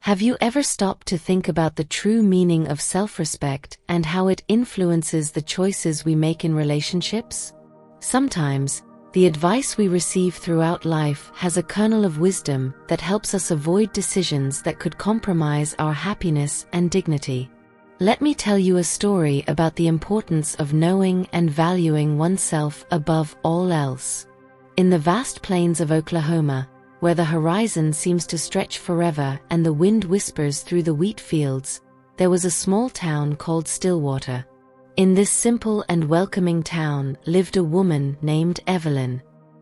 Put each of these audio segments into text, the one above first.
Have you ever stopped to think about the true meaning of self-respect and how it influences the choices we make in relationships? Sometimes, the advice we receive throughout life has a kernel of wisdom that helps us avoid decisions that could compromise our happiness and dignity. Let me tell you a story about the importance of knowing and valuing oneself above all else. In the vast plains of Oklahoma, where the horizon seems to stretch forever and the wind whispers through the wheat fields, there was a small town called Stillwater. In this simple and welcoming town lived a woman named Evelyn.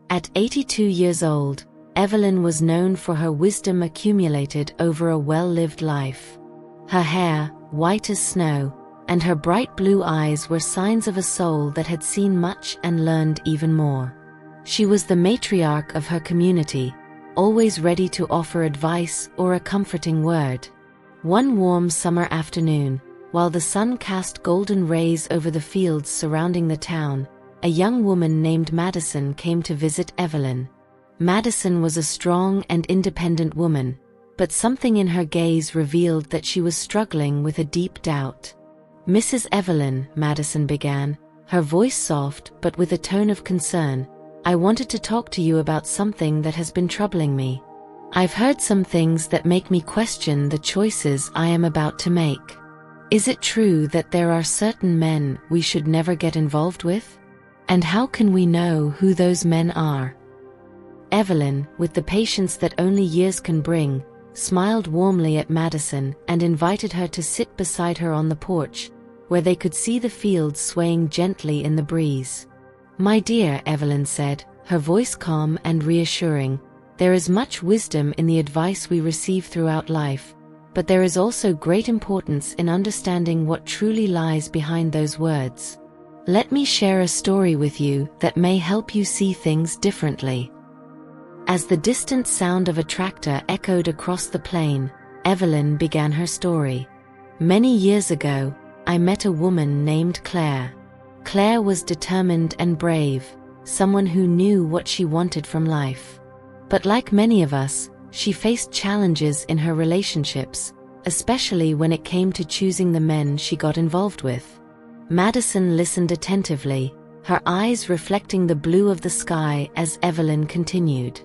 At 82 years old, Evelyn was known for her wisdom accumulated over a well-lived life. Her hair, white as snow, and her bright blue eyes were signs of a soul that had seen much and learned even more. She was the matriarch of her community, always ready to offer advice or a comforting word. One warm summer afternoon, while the sun cast golden rays over the fields surrounding the town, a young woman named Madison came to visit Evelyn. Madison was a strong and independent woman, but something in her gaze revealed that she was struggling with a deep doubt. "Mrs. Evelyn," Madison began, her voice soft but with a tone of concern, "I wanted to talk to you about something that has been troubling me. I've heard some things that make me question the choices I am about to make. Is it true that there are certain men we should never get involved with? And how can we know who those men are?" Evelyn, with the patience that only years can bring, smiled warmly at Madison and invited her to sit beside her on the porch, where they could see the fields swaying gently in the breeze. "My dear," Evelyn said, her voice calm and reassuring, "there is much wisdom in the advice we receive throughout life, but there is also great importance in understanding what truly lies behind those words. Let me share a story with you that may help you see things differently." As the distant sound of a tractor echoed across the plain, Evelyn began her story. "Many years ago, I met a woman named Claire. Claire was determined and brave, someone who knew what she wanted from life. But like many of us, she faced challenges in her relationships, especially when it came to choosing the men she got involved with." Madison listened attentively, her eyes reflecting the blue of the sky as Evelyn continued.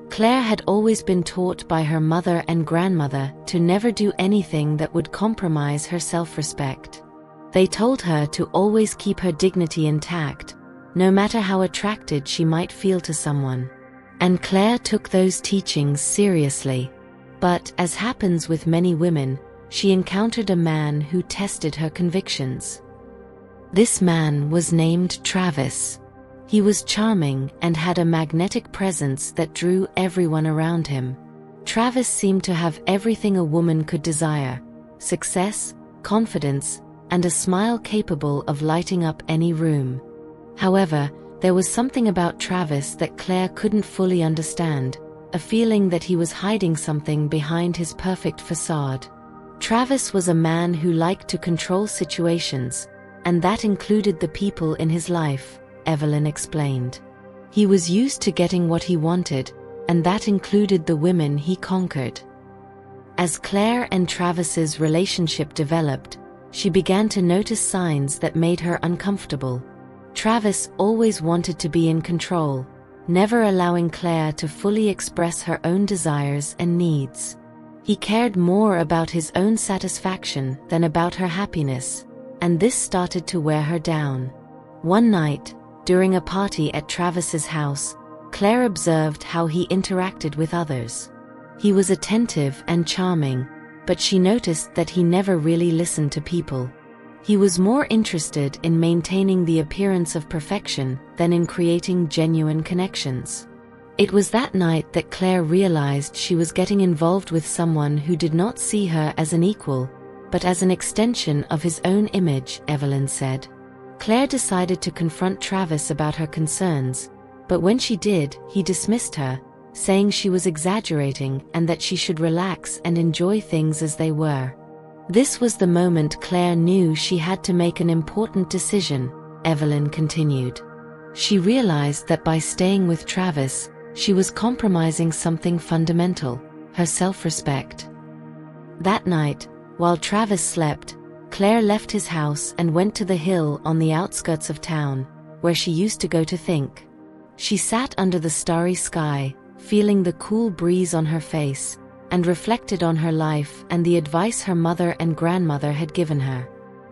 Claire had always been taught by her mother and grandmother to never do anything that would compromise her self-respect. They told her to always keep her dignity intact, no matter how attracted she might feel to someone. And Claire took those teachings seriously. But, as happens with many women, she encountered a man who tested her convictions. This man was named Travis. He was charming and had a magnetic presence that drew everyone around him. Travis seemed to have everything a woman could desire: success, confidence, and a smile capable of lighting up any room. However, there was something about Travis that Claire couldn't fully understand, a feeling that he was hiding something behind his perfect facade. Travis was a man who liked to control situations, and that included the people in his life, Evelyn explained. He was used to getting what he wanted, and that included the women he conquered. As Claire and Travis's relationship developed, she began to notice signs that made her uncomfortable. Travis always wanted to be in control, never allowing Claire to fully express her own desires and needs. He cared more about his own satisfaction than about her happiness, and this started to wear her down. One night, during a party at Travis's house, Claire observed how he interacted with others. He was attentive and charming, but she noticed that he never really listened to people. He was more interested in maintaining the appearance of perfection than in creating genuine connections. It was that night that Claire realized she was getting involved with someone who did not see her as an equal, but as an extension of his own image, Evelyn said. Claire decided to confront Travis about her concerns, but when she did, he dismissed her, saying she was exaggerating and that she should relax and enjoy things as they were. This was the moment Claire knew she had to make an important decision, Evelyn continued. She realized that by staying with Travis, she was compromising something fundamental: her self-respect. That night, while Travis slept, Claire left his house and went to the hill on the outskirts of town, where she used to go to think. She sat under the starry sky, feeling the cool breeze on her face, and reflected on her life and the advice her mother and grandmother had given her.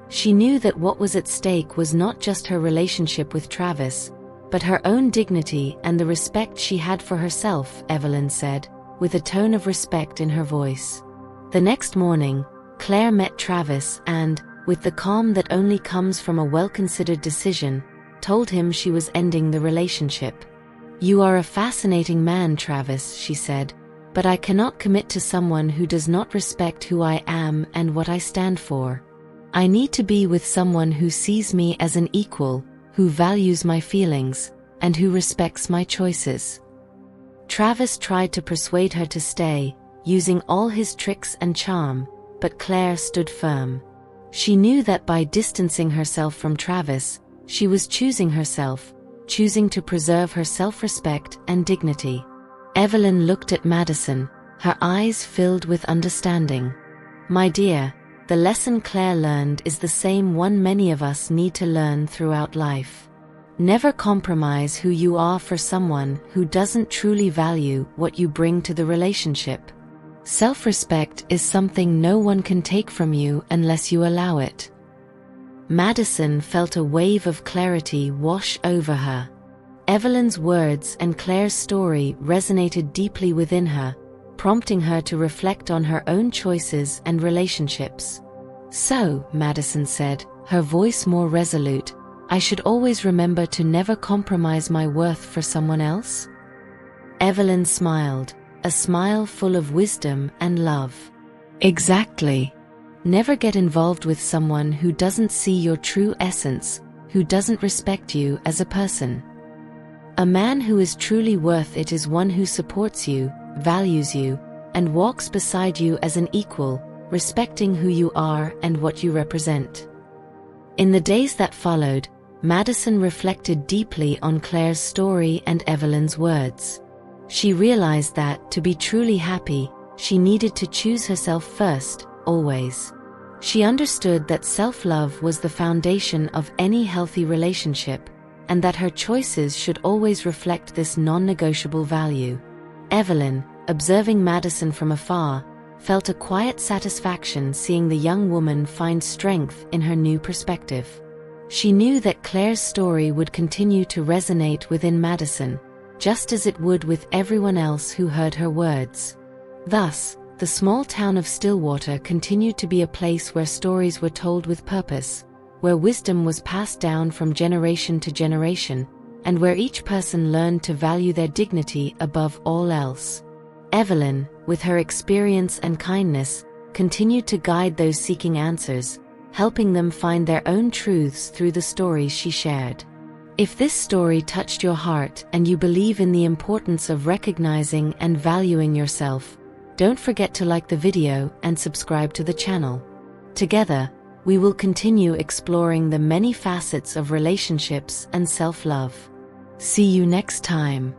She knew that what was at stake was not just her relationship with Travis, but her own dignity and the respect she had for herself, Evelyn said, with a tone of respect in her voice. The next morning, Claire met Travis and, with the calm that only comes from a well-considered decision, told him she was ending the relationship. "You are a fascinating man, Travis," she said, "but I cannot commit to someone who does not respect who I am and what I stand for. I need to be with someone who sees me as an equal, who values my feelings, and who respects my choices." Travis tried to persuade her to stay, using all his tricks and charm, but Claire stood firm. She knew that by distancing herself from Travis, she was choosing herself, choosing to preserve her self-respect and dignity. Evelyn looked at Madison, her eyes filled with understanding. "My dear, the lesson Claire learned is the same one many of us need to learn throughout life. Never compromise who you are for someone who doesn't truly value what you bring to the relationship. Self-respect is something no one can take from you unless you allow it." Madison felt a wave of clarity wash over her. Evelyn's words and Claire's story resonated deeply within her, prompting her to reflect on her own choices and relationships. "So," Madison said, her voice more resolute, "I should always remember to never compromise my worth for someone else?" Evelyn smiled, a smile full of wisdom and love. "Exactly. Never get involved with someone who doesn't see your true essence, who doesn't respect you as a person. A man who is truly worth it is one who supports you, values you, and walks beside you as an equal, respecting who you are and what you represent." In the days that followed, Madison reflected deeply on Claire's story and Evelyn's words. She realized that, to be truly happy, she needed to choose herself first, always. She understood that self-love was the foundation of any healthy relationship, and that her choices should always reflect this non-negotiable value. Evelyn, observing Madison from afar, felt a quiet satisfaction seeing the young woman find strength in her new perspective. She knew that Claire's story would continue to resonate within Madison, just as it would with everyone else who heard her words. Thus, the small town of Stillwater continued to be a place where stories were told with purpose, where wisdom was passed down from generation to generation, and where each person learned to value their dignity above all else. Evelyn, with her experience and kindness, continued to guide those seeking answers, helping them find their own truths through the stories she shared. If this story touched your heart and you believe in the importance of recognizing and valuing yourself, don't forget to like the video and subscribe to the channel. Together, we will continue exploring the many facets of relationships and self-love. See you next time.